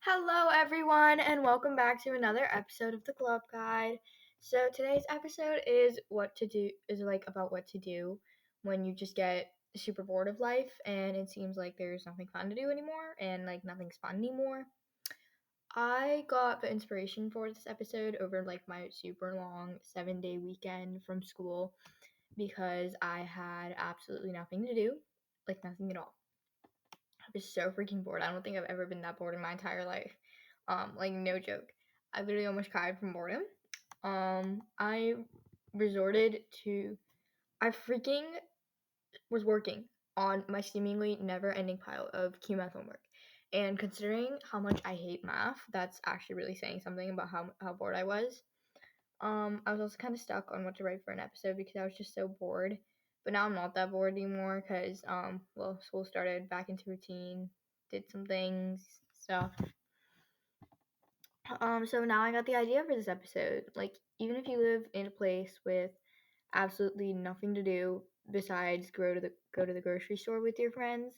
Hello, everyone, and welcome back to another episode of the Glow Up Guide. So today's episode is about what to do when you just get super bored of life and it seems like there's nothing fun to do anymore and like nothing's fun anymore. I got the inspiration for this episode over like my super long 7-day weekend from school because I had absolutely nothing to do, like nothing at all. I was so freaking bored. I don't think I've ever been that bored in my entire life. Like no joke. I literally almost cried from boredom. I resorted to I freaking was working on my seemingly never-ending pile of QMath homework. And considering how much I hate math, that's actually really saying something about how bored I was. I was also kind of stuck on what to write for an episode because I was just so bored. But now I'm not that bored anymore because school started back into routine, did some things, stuff. So now I got the idea for this episode. Like, even if you live in a place with absolutely nothing to do besides go to the grocery store with your friends,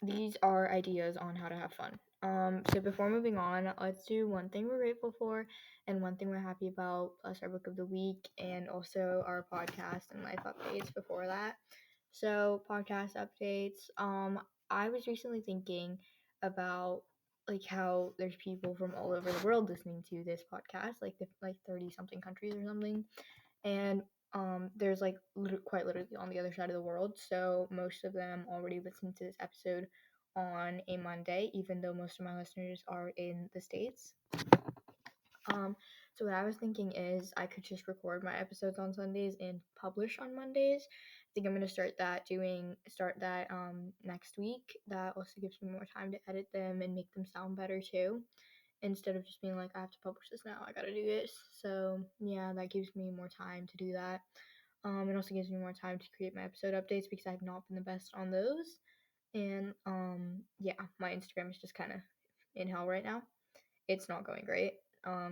these are ideas on how to have fun. So before moving on, let's do one thing we're grateful for and one thing we're happy about, plus our book of the week and also our podcast and life updates before that. So podcast updates. I was recently thinking about like how there's people from all over the world listening to this podcast, like 30 something countries or something, and there's like quite literally on the other side of the world. So most of them already listened to this episode on a Monday, even though most of my listeners are in the States. So what I was thinking is I could just record my episodes on Sundays and publish on Mondays. I think I'm gonna start that next week. That also gives me more time to edit them and make them sound better too, instead of just being like, I have to publish this now, I gotta do this. So yeah, that gives me more time to do that. It also gives me more time to create my episode updates because I've not been the best on those. And yeah, my Instagram is just kind of in hell right now. It's not going great.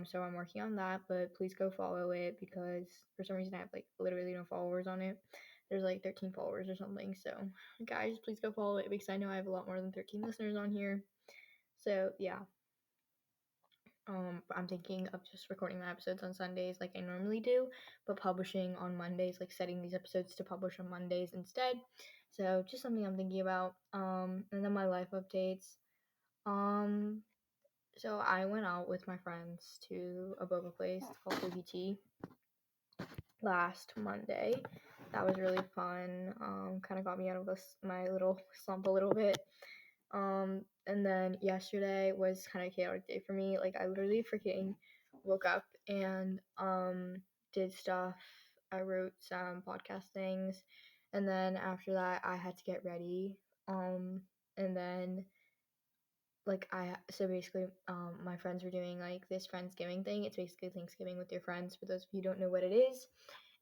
So I'm working on that, but please go follow it because for some reason I have like literally no followers on it. There's like 13 followers or something. So guys, please go follow it because I know I have a lot more than 13 listeners on here. So yeah, I'm thinking of just recording my episodes on Sundays like I normally do, but publishing on Mondays, like setting these episodes to publish on Mondays instead. So just something I'm thinking about. And then my life updates. Um, so I went out with my friends to a boba place called BBT last Monday. That was really fun. Kind of got me out of my little slump a little bit. And then yesterday was kind of a chaotic day for me. Like I literally freaking woke up and did stuff. I wrote some podcast things, and then after that I had to get ready. And then like basically my friends were doing like this Friendsgiving thing. It's basically Thanksgiving with your friends for those of you who don't know what it is.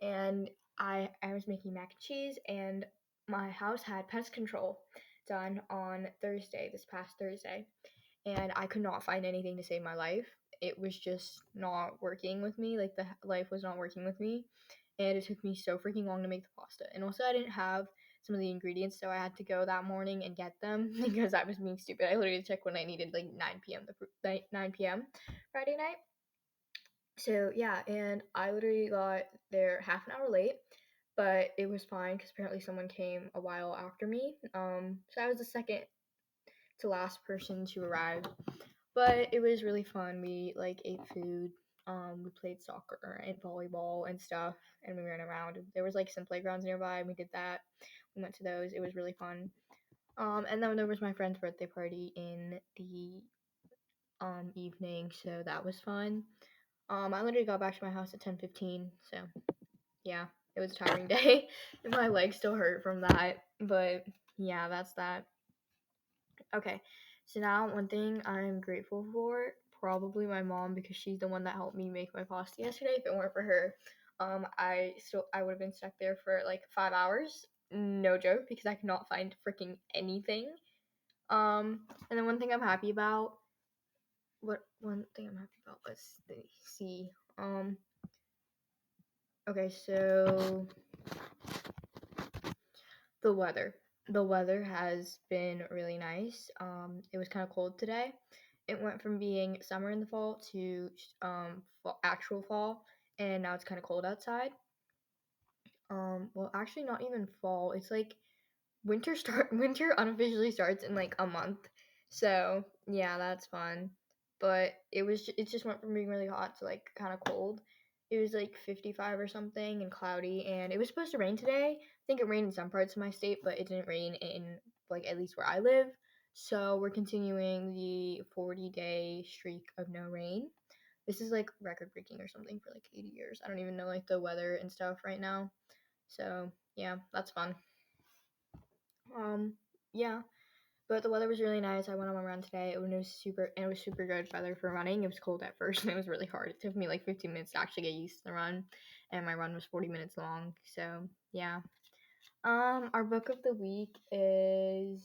And I was making mac and cheese, and my house had pest control done on this past Thursday, and I could not find anything to save my life. It was just not working with me. Like the life was not working with me, and it took me so freaking long to make the pasta. And also I didn't have some of the ingredients, so I had to go that morning and get them because I was being stupid. I literally checked when I needed like 9 p.m. 9 p.m. Friday night. So yeah, and I literally got there half an hour late, but it was fine because apparently someone came a while after me. So I was the second to last person to arrive, but it was really fun. We like ate food. We played soccer and volleyball and stuff, and we ran around. There was like some playgrounds nearby, and we did that. We went to those. It was really fun. And then there was my friend's birthday party in the evening, so that was fun. I literally got back to my house at 10:15, so yeah, it was a tiring day. And my legs still hurt from that, but yeah, that's that. Okay, so now one thing I'm grateful for, probably my mom because she's the one that helped me make my pasta yesterday. If it weren't for her, I would have been stuck there for like 5 hours. No joke, because I could not find freaking anything. And then one thing I'm happy about. One thing I'm happy about? Let's see. Okay, so the weather. The weather has been really nice. It was kind of cold today. It went from being summer in the fall to actual fall, and now it's kind of cold outside. Well, actually, not even fall. It's like winter unofficially starts in like a month. So yeah, that's fun. But it just went from being really hot to like kind of cold. It was like 55 or something and cloudy, and it was supposed to rain today. I think it rained in some parts of my state, but it didn't rain in like at least where I live. So we're continuing the 40-day streak of no rain. This is like record breaking or something for like 80 years. I don't even know like the weather and stuff right now. So yeah, that's fun. Um, yeah, but the weather was really nice. I went on a run today. It was super good weather for running. It was cold at first and it was really hard. It took me like 15 minutes to actually get used to the run, and my run was 40 minutes long. So yeah. Our book of the week is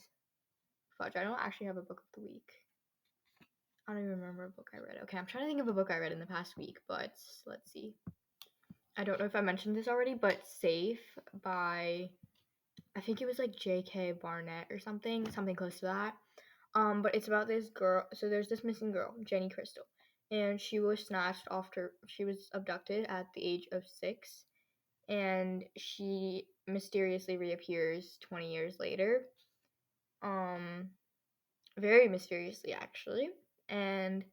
fudge. I don't actually have a book of the week. I don't even remember a book I read. Okay, I'm trying to think of a book I read in the past week, but let's see. I don't know if I mentioned this already, but Safe by I think it was like J.K. Barnett or something close to that. But it's about this girl. So there's this missing girl, Jenny Crystal, and she was snatched after she was abducted at the age of 6, and she mysteriously reappears 20 years later. Um, Very mysteriously actually, and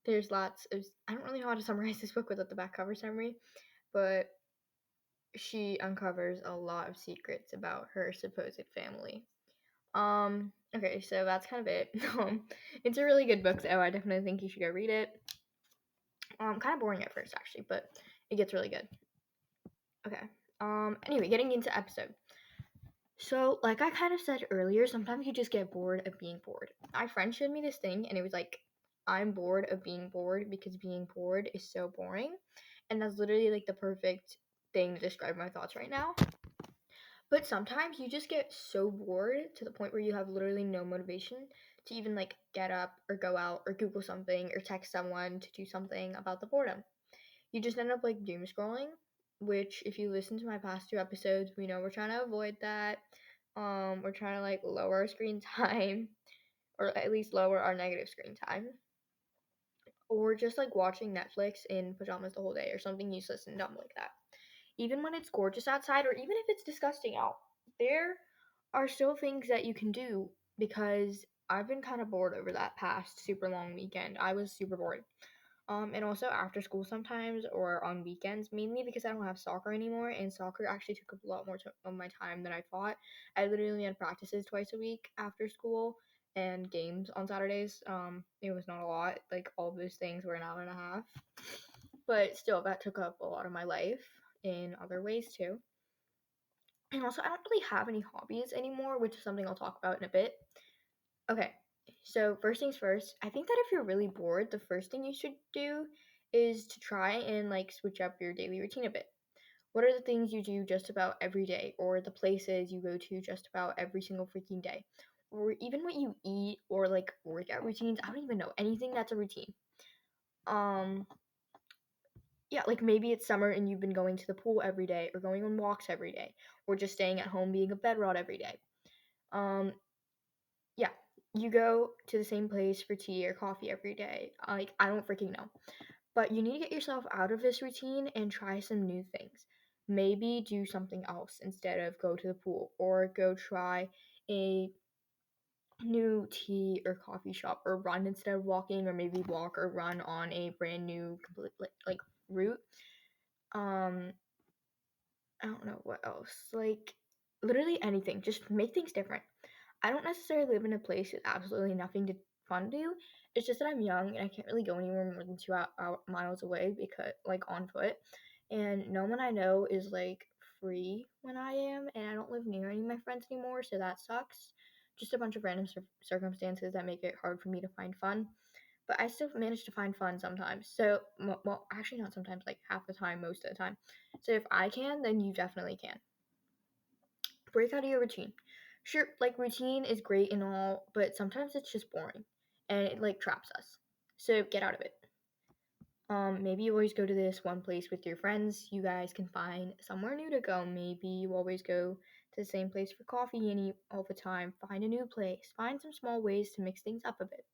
there's lots of I don't really know how to summarize this book without the back cover summary, but she uncovers a lot of secrets about her supposed family. Okay, so that's kind of it. It's a really good book, though. I definitely think you should go read it. Kind of boring at first, actually, but it gets really good. Okay. Anyway, getting into episode. So, like I kind of said earlier, sometimes you just get bored of being bored. My friend showed me this thing, and it was like, I'm bored of being bored because being bored is so boring. And that's literally like the perfect thing to describe my thoughts right now. But sometimes you just get so bored to the point where you have literally no motivation to even like get up or go out or Google something or text someone to do something about the boredom. You just end up like doom scrolling, which if you listen to my past 2 episodes, we know we're trying to avoid that. We're trying to like lower our screen time or at least lower our negative screen time. Or just like watching Netflix in pajamas the whole day or something useless and dumb like that. Even when it's gorgeous outside or even if it's disgusting out, there are still things that you can do because I've been kind of bored over that past super long weekend. I was super bored. And also after school sometimes or on weekends, mainly because I don't have soccer anymore, and soccer actually took up a lot more of my time than I thought. I literally had practices twice a week after school and games on Saturdays. It was not a lot. Like all of those things were an hour and a half, but still, that took up a lot of my life in other ways too. And also, I don't really have any hobbies anymore, which is something I'll talk about in a bit. Okay, so first things first, I think that if you're really bored, the first thing you should do is to try and like switch up your daily routine a bit. What are the things you do just about every day, or the places you go to just about every single freaking day? Or even what you eat, or like workout routines. I don't even know. Anything that's a routine. Um, yeah, like maybe it's summer and you've been going to the pool every day, or going on walks every day, or just staying at home being a bed rot every day. Um, yeah, you go to the same place for tea or coffee every day. Like, I don't freaking know. But you need to get yourself out of this routine and try some new things. Maybe do something else instead of go to the pool, or go try a new tea or coffee shop, or run instead of walking, or maybe walk or run on a brand new complete like route. Um, I don't know what else. Like, literally anything. Just make things different. I don't necessarily live in a place with absolutely nothing to fun to do. It's just that I'm young and I can't really go anywhere more than 2 miles away because, like, on foot. And no one I know is like free when I am, and I don't live near any of my friends anymore, so that sucks. Just a bunch of random circumstances that make it hard for me to find fun. But I still manage to find fun sometimes. So, well, actually, not sometimes, like half the time, most of the time. So, if I can, then you definitely can. Break out of your routine. Sure, like routine is great and all, but sometimes it's just boring and it like traps us. So get out of it. Maybe you always go to this one place with your friends. You guys can find somewhere new to go. Maybe you always go to the same place for coffee and eat all the time. Find a new place. Find some small ways to mix things up a bit.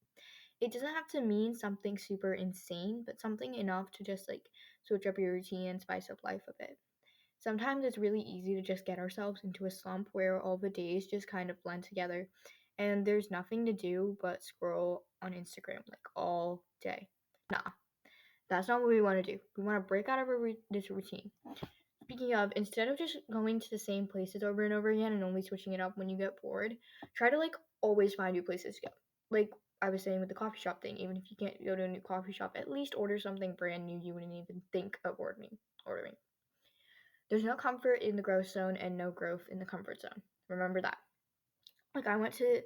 It doesn't have to mean something super insane, but something enough to just like switch up your routine and spice up life a bit. Sometimes it's really easy to just get ourselves into a slump where all the days just kind of blend together and there's nothing to do but scroll on Instagram like all day. Nah, that's not what we want to do. We want to break out of this routine. Speaking of, instead of just going to the same places over and over again and only switching it up when you get bored, try to like always find new places to go. Like I was saying with the coffee shop thing, even if you can't go to a new coffee shop, at least order something brand new you wouldn't even think of ordering. There's no comfort in the growth zone and no growth in the comfort zone. Remember that. Like I went to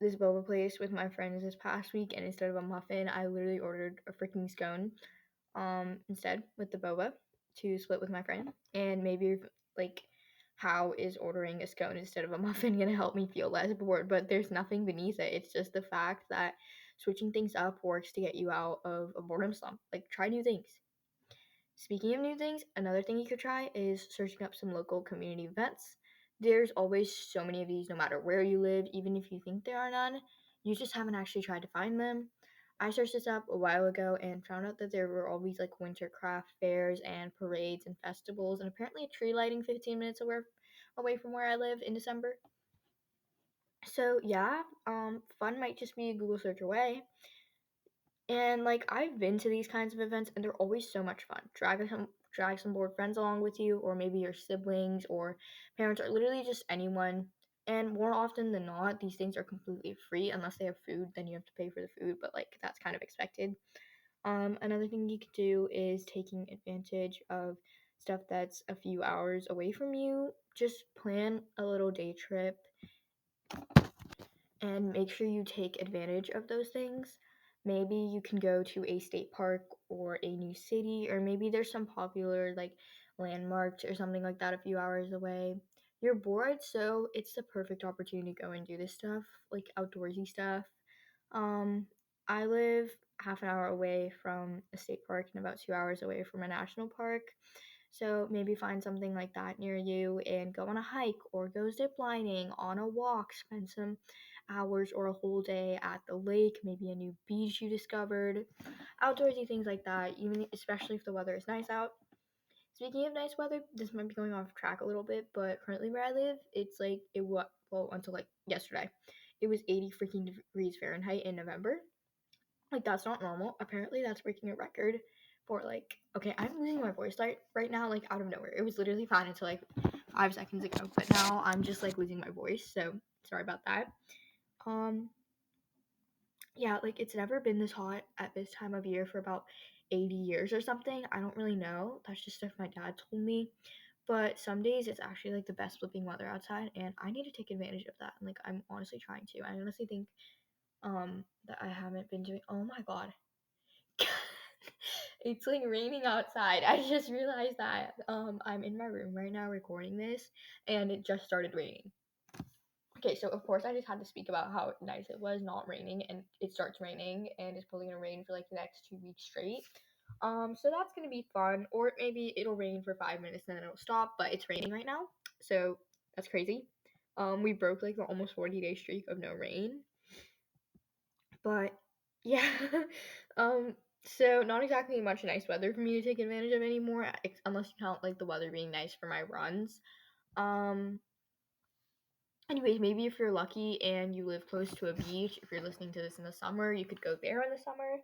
this boba place with my friends this past week, and instead of a muffin, I literally ordered a freaking scone instead with the boba to split with my friend. And maybe like how is ordering a scone instead of a muffin gonna help me feel less bored? But there's nothing beneath it. It's just the fact that switching things up works to get you out of a boredom slump. Like try new things. Speaking of new things, another thing you could try is searching up some local community events. There's always so many of these no matter where you live, even if you think there are none. You just haven't actually tried to find them. I searched this up a while ago and found out that there were all these like winter craft fairs and parades and festivals and apparently a tree lighting 15 minutes away from where I live in December. So yeah, fun might just be a Google search away. And like I've been to these kinds of events and they're always so much fun. Drag some bored friends along with you, or maybe your siblings or parents, or literally just anyone. And more often than not, these things are completely free unless they have food, then you have to pay for the food, but like that's kind of expected. Another thing you could do is taking advantage of stuff that's a few hours away from you. Just plan a little day trip and make sure you take advantage of those things. Maybe you can go to a state park or a new city, or maybe there's some popular like landmarks or something like that a few hours away. You're bored, so it's the perfect opportunity to go and do this stuff, like outdoorsy stuff. Um, I live half an hour away from a state park and about 2 hours away from a national park. So maybe find something like that near you and go on a hike or go zip lining, on a walk, spend some hours or a whole day at the lake, maybe a new beach you discovered. Outdoorsy things like that, even especially if the weather is nice out. Speaking of nice weather, this might be going off track a little bit, but currently where I live, it's like until like yesterday. It was 80 freaking degrees Fahrenheit in November. Like that's not normal. Apparently that's breaking a record for like okay, I'm losing my voice right now, like out of nowhere. It was literally fine until like 5 seconds ago, but now I'm just like losing my voice, so sorry about that. Um yeah, like it's never been this hot at this time of year for about 80 years or something. I don't really know. That's just stuff my dad told me. But some days it's actually like the best flipping weather outside and I need to take advantage of that. And like I'm honestly trying to. I honestly think that I haven't been doing. Oh my god. It's like raining outside. I just realized that I'm in my room right now recording this and it just started raining. Okay, so of course I just had to speak about how nice it was not raining and it starts raining and it's probably gonna rain for like the next 2 weeks straight. So that's gonna be fun. Or maybe it'll rain for 5 minutes and then it'll stop, but it's raining right now. So that's crazy. We broke like the almost 40-day streak of no rain. But yeah. um so not exactly much nice weather for me to take advantage of anymore, unless you count like the weather being nice for my runs. Um Anyways, maybe if you're lucky and you live close to a beach, if you're listening to this in the summer, you could go there in the summer.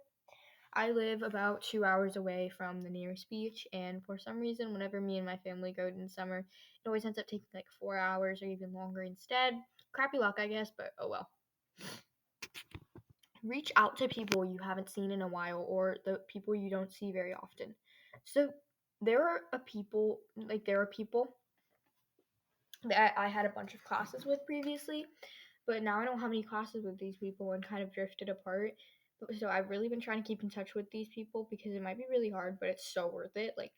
I live about 2 hours away from the nearest beach, and for some reason, whenever me and my family go in the summer, it always ends up taking like 4 hours or even longer instead. Crappy luck, I guess, but oh well. Reach out to people you haven't seen in a while or the people you don't see very often. So there are people that I had a bunch of classes with previously, but now I don't have any classes with these people and kind of drifted apart. So I've really been trying to keep in touch with these people because it might be really hard, but it's so worth it. Like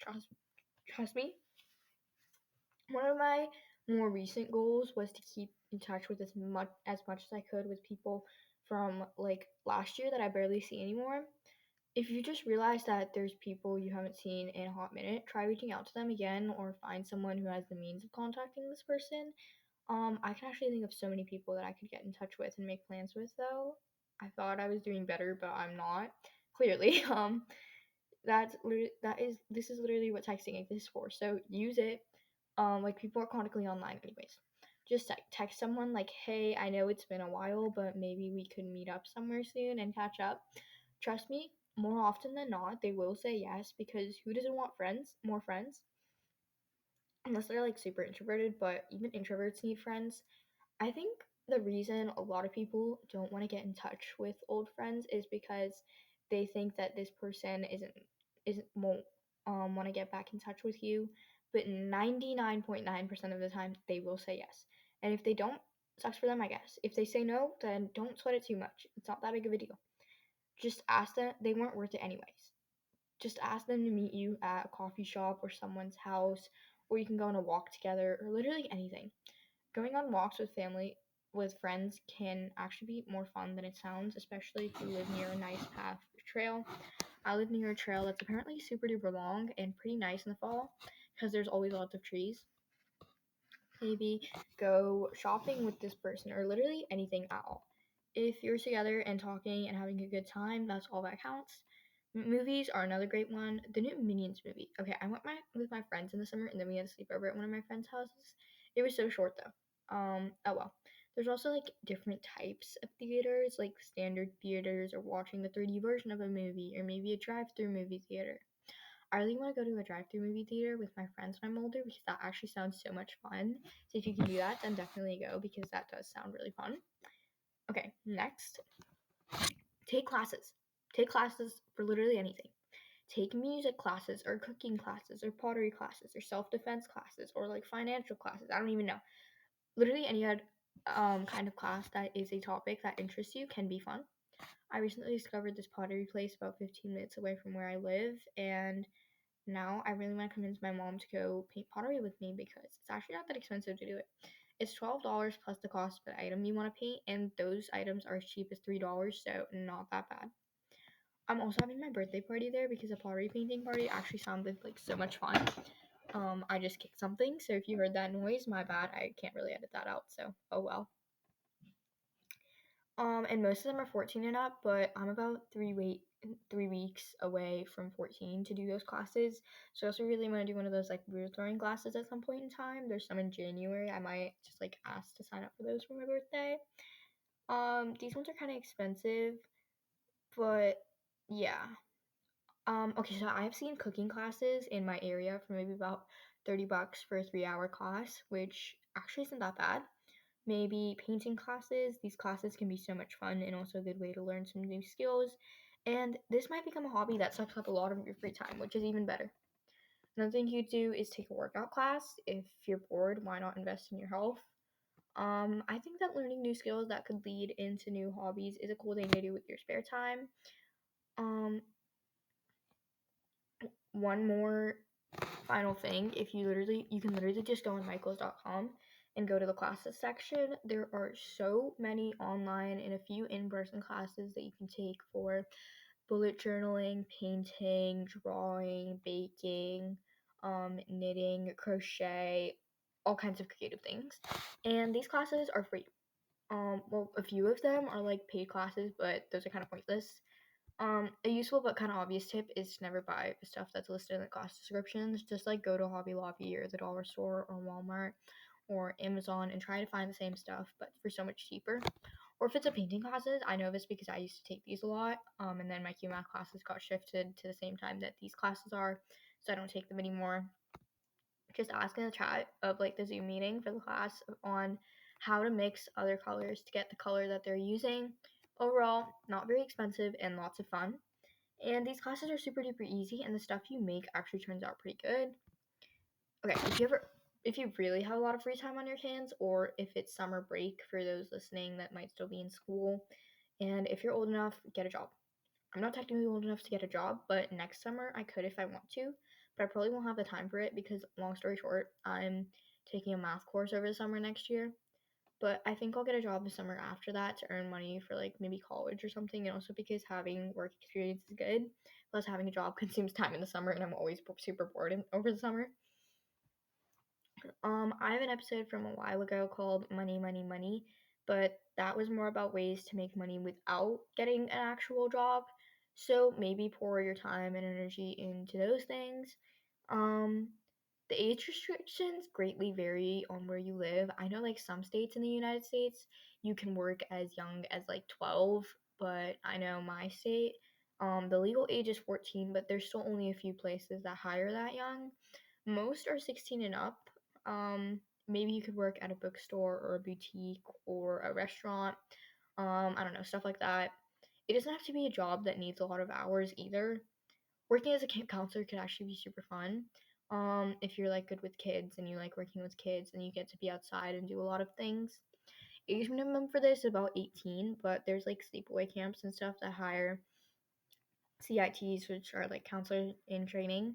trust me. One of my more recent goals was to keep in touch with as much as I could with people from like last year that I barely see anymore. if you just realize that there's people you haven't seen in a hot minute, try reaching out to them again or find someone who has the means of contacting this person. I can actually think of so many people that I could get in touch with and make plans with though. I thought I was doing better, but I'm not. Clearly. This is literally what texting exists for. So use it. Like people are chronically online anyways. Just text someone like, hey, I know it's been a while, but maybe we could meet up somewhere soon and catch up. Trust me, more often than not, they will say yes because who doesn't want friends? More friends? Unless they're like super introverted, but even introverts need friends. I think the reason a lot of people don't want to get in touch with old friends is because they think that this person isn't won't want to get back in touch with you. But 99.9% of the time they will say yes. And if they don't, sucks for them, I guess. If they say no, then don't sweat it too much. It's not that big of a deal. Just ask them. They weren't worth it anyways. Just ask them to meet you at a coffee shop or someone's house, or you can go on a walk together, or literally anything. Going on walks with friends can actually be more fun than it sounds, especially if you live near a nice path or trail. I live near a trail that's apparently super duper long and pretty nice in the fall because there's always lots of trees. Maybe go shopping with this person or literally anything at all. If you're together and talking and having a good time, that's all that counts. Movies are another great one. The new Minions movie. Okay, I went with my friends in the summer, and then we had a sleepover at one of my friends' houses. It was so short though. Oh well. There's also like different types of theaters, like standard theaters, or watching the 3D version of a movie, or maybe a drive-through movie theater. I really want to go to a drive-through movie theater with my friends when I'm older because that actually sounds so much fun. So if you can do that, then definitely go because that does sound really fun. Okay, next, take classes. Take classes for literally anything. Take music classes or cooking classes or pottery classes or self-defense classes or like financial classes. I don't even know. Literally any kind of class that is a topic that interests you can be fun. I recently discovered this pottery place about 15 minutes away from where I live, and now I really want to convince my mom to go paint pottery with me because it's actually not that expensive to do it. It's $12 plus the cost of the item you want to paint, and those items are as cheap as $3, so not that bad. I'm also having my birthday party there because a pottery painting party actually sounded like so much fun. I just kicked something, so if you heard that noise, my bad. I can't really edit that out, so oh well. And most of them are 14 and up, but I'm about 3 weeks away from 14 to do those classes. So I also really want to do one of those like weird throwing classes at some point in time. There's some in January. I might just like ask to sign up for those for my birthday. These ones are kind of expensive, but yeah. Okay, so I've seen cooking classes in my area for maybe about $30 for a 3-hour class, which actually isn't that bad. Maybe painting classes. These classes can be so much fun and also a good way to learn some new skills. And this might become a hobby that sucks up a lot of your free time, which is even better. Another thing you do is take a workout class. If you're bored, why not invest in your health? I think that learning new skills that could lead into new hobbies is a cool thing to do with your spare time. Um, one more final thing, if you can literally just go on michaels.com and go to the classes section. There are so many online and a few in-person classes that you can take for bullet journaling, painting, drawing, baking, knitting, crochet, all kinds of creative things. And these classes are free. Well, a few of them are like paid classes, but those are kind of pointless. A useful but kind of obvious tip is to never buy the stuff that's listed in the class descriptions. Just like go to Hobby Lobby or the dollar store or Walmart or Amazon and try to find the same stuff, but for so much cheaper. Or if it's a painting classes, I know this because I used to take these a lot, and then my QMath classes got shifted to the same time that these classes are, so I don't take them anymore. Just ask in the chat of like the Zoom meeting for the class on how to mix other colors to get the color that they're using. Overall, not very expensive and lots of fun. And these classes are super duper easy, and the stuff you make actually turns out pretty good. Okay, if you really have a lot of free time on your hands, or if it's summer break for those listening that might still be in school, and if you're old enough, get a job. I'm not technically old enough to get a job, but next summer I could if I want to, but I probably won't have the time for it because, long story short, I'm taking a math course over the summer next year. But I think I'll get a job the summer after that to earn money for like maybe college or something, and also because having work experience is good. Plus, having a job consumes time in the summer, and I'm always super bored over the summer. I have an episode from a while ago called Money, Money, Money, but that was more about ways to make money without getting an actual job. So maybe pour your time and energy into those things. Um, the age restrictions greatly vary on where you live. I know like some states in the United States you can work as young as like 12, but I know my state, the legal age is 14, but there's still only a few places that hire that young. Most are 16 and up. Um, Maybe you could work at a bookstore or a boutique or a restaurant. I don't know, stuff like that. It doesn't have to be a job that needs a lot of hours either. Working as a camp counselor could actually be super fun. If you're like good with kids and you like working with kids and you get to be outside and do a lot of things. Age minimum for this is about 18, but there's like sleepaway camps and stuff that hire CITs, which are like counselors in training,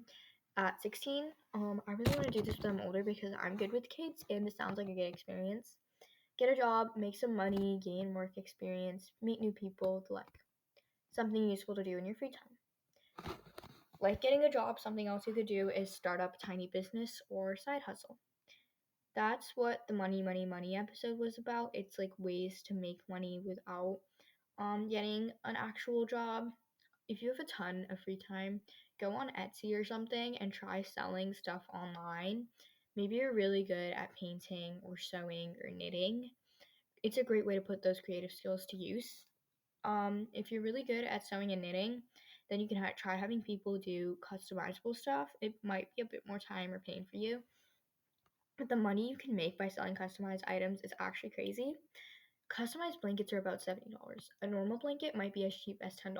at 16. I really want to do this when I'm older because I'm good with kids and this sounds like a good experience. Get a job, make some money, gain work experience, meet new people, the like. Something useful to do in your free time. Like getting a job, something else you could do is start up a tiny business or side hustle. That's what the Money, Money, Money episode was about. It's like ways to make money without getting an actual job. If you have a ton of free time, go on Etsy or something and try selling stuff online. Maybe you're really good at painting or sewing or knitting. It's a great way to put those creative skills to use. If you're really good at sewing and knitting, then you can try having people do customizable stuff. It might be a bit more time or pain for you, but the money you can make by selling customized items is actually crazy. Customized blankets are about $70. A normal blanket might be as cheap as $10.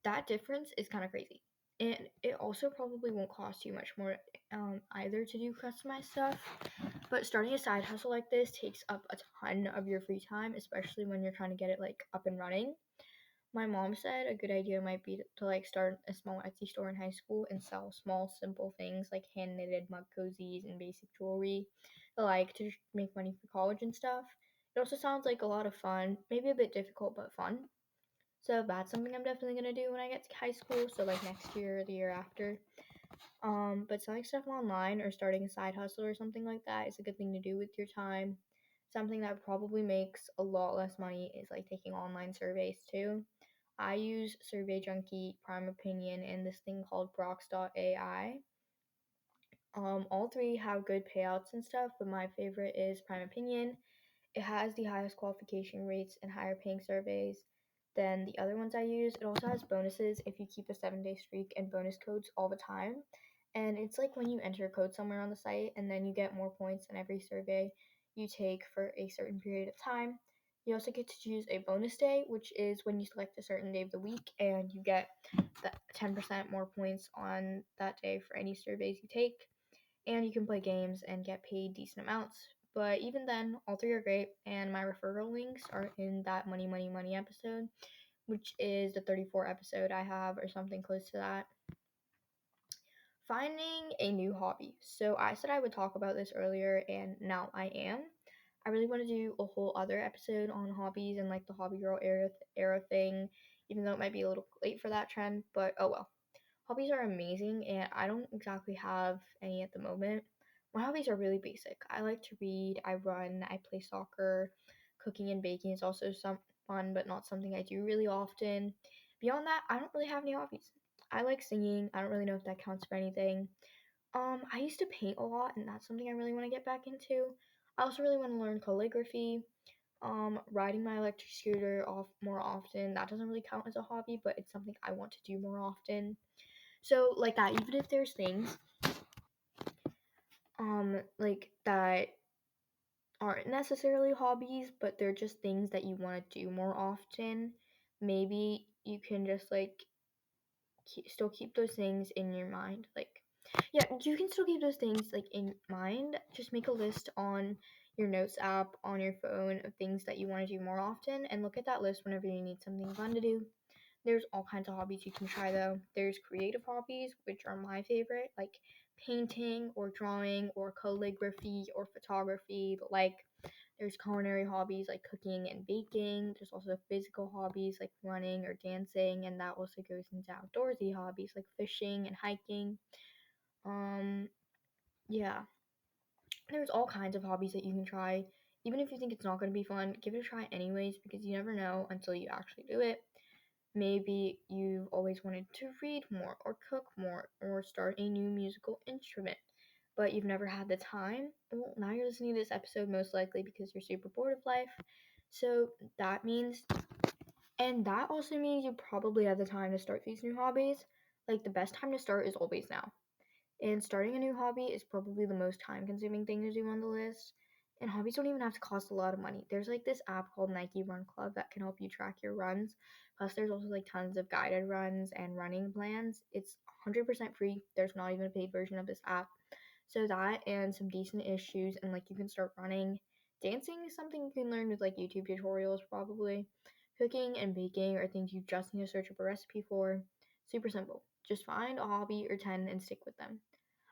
That difference is kind of crazy. And it also probably won't cost you much more either to do customized stuff. But starting a side hustle like this takes up a ton of your free time, especially when you're trying to get it like up and running. My mom said a good idea might be to like start a small Etsy store in high school and sell small, simple things like hand knitted mug cozies and basic jewelry, like to make money for college and stuff. It also sounds like a lot of fun, maybe a bit difficult but fun. So that's something I'm definitely gonna do when I get to high school. So like next year or the year after. But selling stuff online or starting a side hustle or something like that is a good thing to do with your time. Something that probably makes a lot less money is like taking online surveys too. I use Survey Junkie, Prime Opinion, and this thing called Brox.ai. All three have good payouts and stuff, but my favorite is Prime Opinion. It has the highest qualification rates and higher paying surveys than the other ones I use. It also has bonuses if you keep a 7-day streak and bonus codes all the time. And it's like when you enter a code somewhere on the site and then you get more points in every survey you take for a certain period of time. You also get to choose a bonus day, which is when you select a certain day of the week and you get the 10% more points on that day for any surveys you take. And you can play games and get paid decent amounts. But even then, all three are great, and my referral links are in that Money, Money, Money episode, which is the 34 episode I have, or something close to that. Finding a new hobby. So I said I would talk about this earlier, and now I am. I really want to do a whole other episode on hobbies and like the hobby girl era thing, even though it might be a little late for that trend, but oh well. Hobbies are amazing, and I don't exactly have any at the moment. My hobbies are really basic. I like to read, I run, I play soccer. Cooking and baking is also some fun, but not something I do really often. Beyond that, I don't really have any hobbies. I like singing. I don't really know if that counts for anything. I used to paint a lot, and that's something I really want to get back into. I also really want to learn calligraphy. Riding my electric scooter off more often. That doesn't really count as a hobby, but it's something I want to do more often. So like that, even if there's things like that aren't necessarily hobbies, but they're just things that you want to do more often, maybe you can just like still keep those things in your mind. Like yeah, you can still keep those things like in mind. Just make a list on your notes app on your phone of things that you want to do more often and look at that list whenever you need something fun to do. There's all kinds of hobbies you can try though. There's creative hobbies, which are my favorite, like painting or drawing or calligraphy or photography. Like There's culinary hobbies like cooking and baking. There's also physical hobbies like running or dancing, and that also goes into outdoorsy hobbies like fishing and hiking. Um, yeah, there's all kinds of hobbies that you can try. Even if you think it's not going to be fun, give it a try anyways because you never know until you actually do it. Maybe you've always wanted to read more or cook more or start a new musical instrument, but you've never had the time. Well, now you're listening to this episode most likely because you're super bored of life. So that means, and that also means you probably have the time to start these new hobbies. Like the best time to start is always now. And starting a new hobby is probably the most time consuming thing to do on the list. And hobbies don't even have to cost a lot of money. There's like this app called Nike Run Club that can help you track your runs. Plus, there's also like tons of guided runs and running plans. It's 100% free. There's not even a paid version of this app. So, that and some decent issues, and like you can start running. Dancing is something you can learn with like YouTube tutorials, probably. Cooking and baking are things you just need to search up a recipe for. Super simple. Just find a hobby or 10 and stick with them.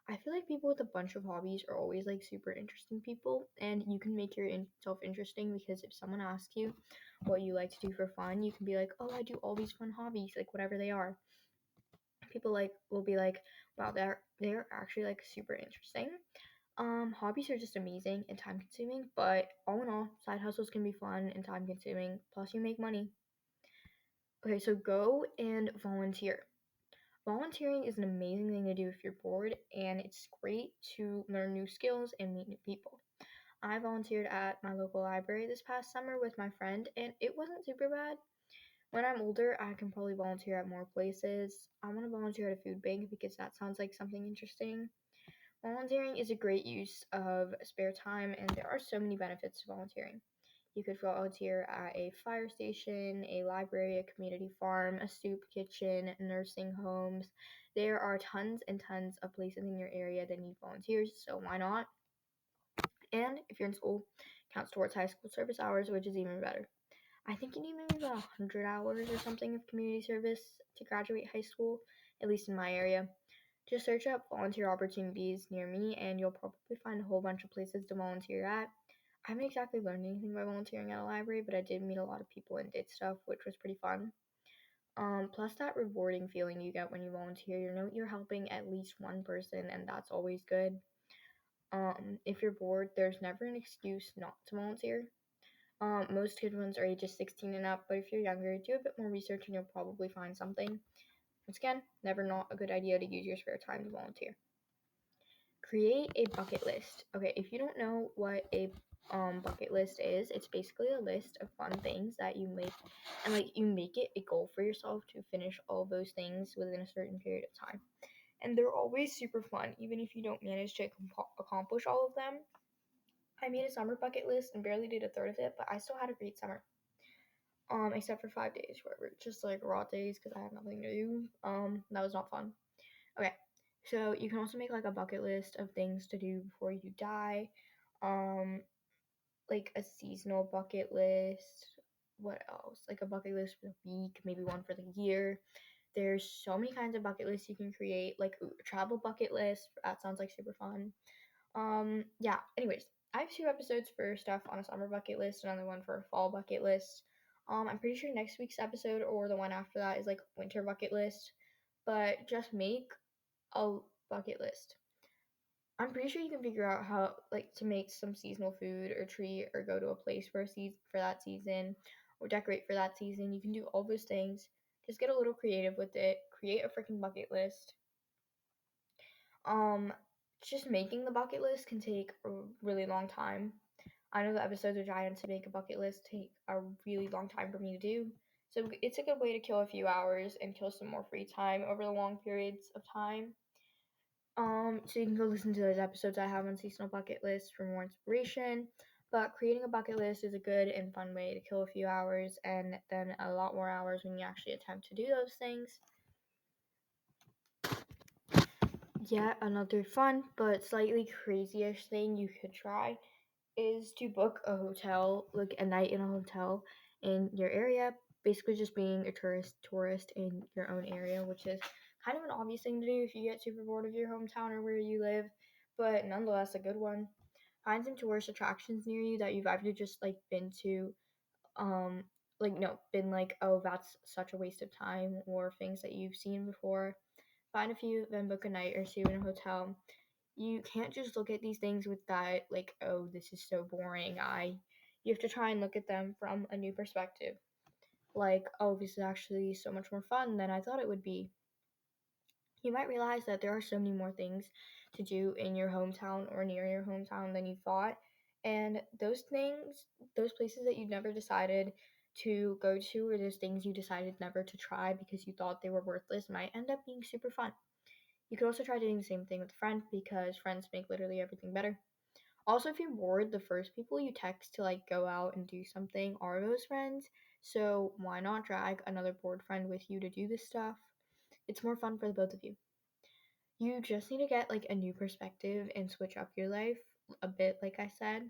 I feel like people with a bunch of hobbies are always like super interesting people, and you can make yourself interesting because if someone asks you what you like to do for fun, you can be like, "Oh, I do all these fun hobbies, like whatever they are." People like will be like, "Wow, they're actually like super interesting." Hobbies are just amazing and time consuming, but all in all, side hustles can be fun and time consuming. Plus, you make money. Okay, so go and volunteer. Volunteering is an amazing thing to do if you're bored, and it's great to learn new skills and meet new people. I volunteered at my local library this past summer with my friend, and it wasn't super bad. When I'm older, I can probably volunteer at more places. I want to volunteer at a food bank because that sounds like something interesting. Volunteering is a great use of spare time, and there are so many benefits to volunteering. You could volunteer at a fire station, a library, a community farm, a soup kitchen, nursing homes. There are tons and tons of places in your area that need volunteers, so why not? And if you're in school, counts towards high school service hours, which is even better. I think you need maybe about 100 hours or something of community service to graduate high school, at least in my area. Just search up volunteer opportunities near me, and you'll probably find a whole bunch of places to volunteer at. I haven't exactly learned anything by volunteering at a library, but I did meet a lot of people and did stuff, which was pretty fun. Plus that rewarding feeling you get when you volunteer, you know you're helping at least one person, and that's always good. If you're bored, there's never an excuse not to volunteer. Most good ones are ages 16 and up, but if you're younger, do a bit more research and you'll probably find something. Once again, never not a good idea to use your spare time to volunteer. Create a bucket list. Okay, if you don't know what a bucket list is, it's basically a list of fun things that you make, and like you make it a goal for yourself to finish all those things within a certain period of time. And they're always super fun, even if you don't manage to accomplish all of them. I made a summer bucket list and barely did a third of it, but I still had a great summer. Except for 5 days where were just like raw days because I had nothing to do. That was not fun. Okay, so you can also make like a bucket list of things to do before you die. Um, like a seasonal bucket list. What else? Like a bucket list for the week, maybe one for the year. There's so many kinds of bucket lists you can create. Like a travel bucket list. That sounds like super fun. Yeah. Anyways, I have 2 episodes for stuff on a summer bucket list, another one for a fall bucket list. I'm pretty sure next week's episode or the one after that is like winter bucket list. But just make a bucket list. I'm pretty sure you can figure out how like to make some seasonal food or treat or go to a place for for that season or decorate for that season. You can do all those things. Just get a little creative with it. Create a freaking bucket list. Um just making the bucket list can take a really long time. I know the episodes of Giants to make a bucket list take a really long time for me to do. So it's a good way to kill a few hours and kill some more free time over the long periods of time. So you can go listen to those episodes I have on seasonal bucket lists for more inspiration. But creating a bucket list is a good and fun way to kill a few hours and then a lot more hours when you actually attempt to do those things. Yet another fun but slightly crazy-ish thing you could try is to book a hotel, like a night in a hotel in your area. Basically just being a tourist in your own area, which is kind of an obvious thing to do if you get super bored of your hometown or where you live, but nonetheless a good one. Find some tourist attractions near you that you've either just like been to, um, like no, been like, oh, that's such a waste of time, or things that you've seen before. Find a few, then book a night or two in a hotel. You can't just look at these things with that, like, oh, this is so boring. You have to try and look at them from a new perspective. Like, oh, this is actually so much more fun than I thought it would be. You might realize that there are so many more things to do in your hometown or near your hometown than you thought. And those things, those places that you never decided to go to, or those things you decided never to try because you thought they were worthless, might end up being super fun. You could also try doing the same thing with a friend because friends make literally everything better. Also, if you're bored, the first people you text to like go out and do something are those friends. So why not drag another bored friend with you to do this stuff? It's more fun for the both of you. You just need to get like a new perspective and switch up your life a bit, like I said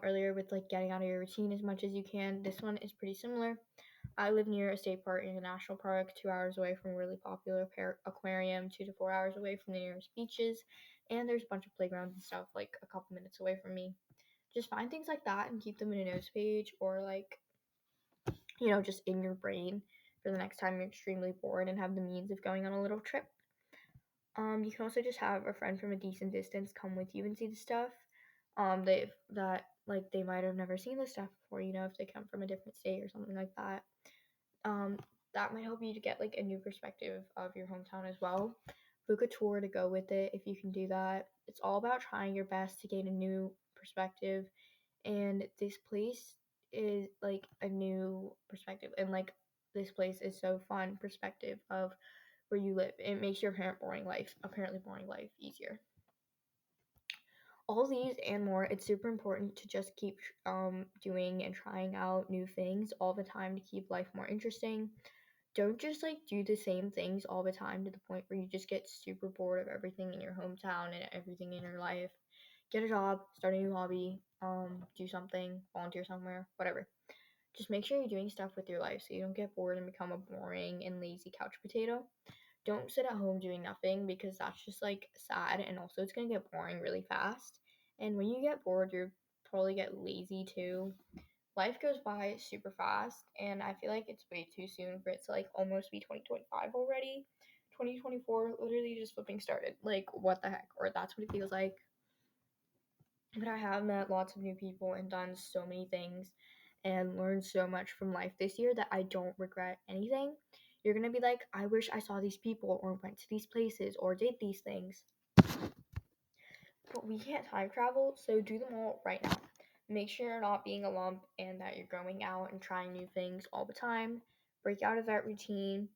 earlier, with like getting out of your routine as much as you can. This one is pretty similar. I live near a state park and a national park, 2 hours away from a really popular aquarium, 2 to 4 hours away from the nearest beaches, and there's a bunch of playgrounds and stuff like a couple minutes away from me. Just find things like that and keep them in a notes page, or like, just in your brain for the next time you're extremely bored and have the means of going on a little trip. You can also just have a friend from a decent distance come with you and see the stuff. They might have never seen the stuff before, if they come from a different state or something like that. Um, that might help you to get like a new perspective of your hometown as well. Book a tour to go with it if you can do that. It's all about trying your best to gain a new perspective, and this place is like a new perspective, and like this place is so fun perspective of where you live. It makes your apparently boring life easier. All these and more, it's super important to just keep doing and trying out new things all the time to keep life more interesting. Don't just like do the same things all the time to the point where you just get super bored of everything in your hometown and everything in your life. Get a job, start a new hobby, do something, volunteer somewhere, whatever. Just make sure you're doing stuff with your life so you don't get bored and become a boring and lazy couch potato. Don't sit at home doing nothing because that's just like sad, and also it's gonna get boring really fast. And when you get bored, you're probably get lazy too. Life goes by super fast, and I feel like it's way too soon for it to like almost be 2025 already. 2024 literally just flipping started. Like, what the heck? Or that's what it feels like. But I have met lots of new people and done so many things and learned so much from life this year that I don't regret anything. You're gonna be like, I wish I saw these people or went to these places or did these things. But we can't time travel, so do them all right now. Make sure you're not being a lump and that you're going out and trying new things all the time. Break out of that routine.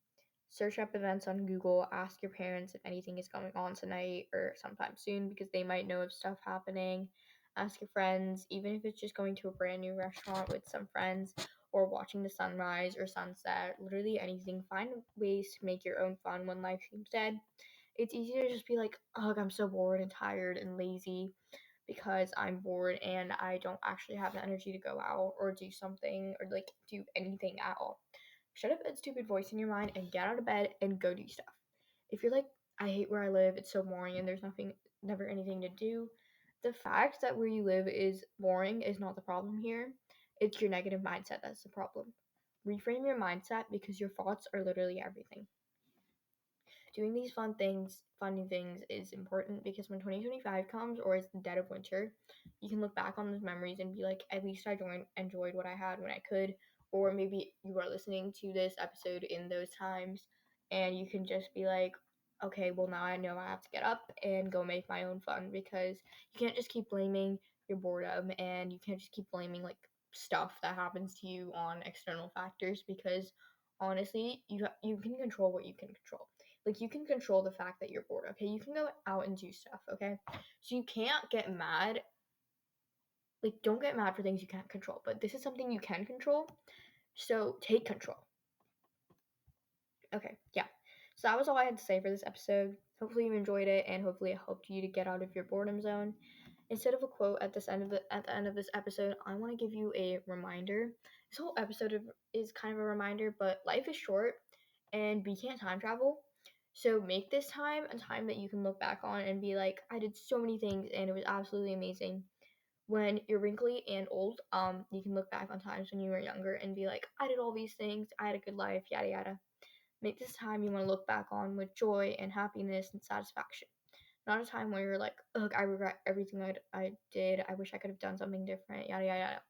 Search up events on Google. Ask your parents if anything is going on tonight or sometime soon because they might know of stuff happening. Ask your friends, even if it's just going to a brand new restaurant with some friends or watching the sunrise or sunset. Literally anything. Find ways to make your own fun when life seems dead. It's easy to just be like, ugh, I'm so bored and tired and lazy because I'm bored and I don't actually have the energy to go out or do something or like do anything at all. Shut up that stupid voice in your mind and get out of bed and go do stuff. If you're like, I hate where I live, it's so boring and there's never anything to do, the fact that where you live is boring is not the problem here. It's your negative mindset that's the problem. Reframe your mindset because your thoughts are literally everything. Doing these fun new things is important because when 2025 comes or it's the dead of winter, you can look back on those memories and be like, at least I enjoyed what I had when I could. Or maybe you are listening to this episode in those times and you can just be like, okay, well, now I know I have to get up and go make my own fun because you can't just keep blaming your boredom and you can't just keep blaming like stuff that happens to you on external factors because honestly, you can control what you can control. Like, you can control the fact that you're bored, okay? You can go out and do stuff, okay? So you can't get mad. Like, don't get mad for things you can't control. But this is something you can control. So take control. Okay, yeah. So that was all I had to say for this episode. Hopefully you enjoyed it, and hopefully it helped you to get out of your boredom zone. Instead of a quote at the end of this episode, I want to give you a reminder. This whole episode is kind of a reminder, but life is short, and we can't time travel. So make this time a time that you can look back on and be like, I did so many things and it was absolutely amazing. When you're wrinkly and old, you can look back on times when you were younger and be like, I did all these things, I had a good life, yada yada. Make this time you want to look back on with joy and happiness and satisfaction. Not a time where you're like, ugh, I regret everything I did. I wish I could have done something different, yada yada yada.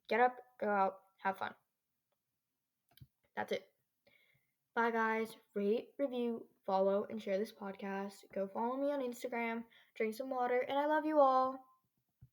Get up, go out, have fun. That's it. Bye, guys. Rate, review, follow, and share this podcast. Go follow me on Instagram. Drink some water, and I love you all.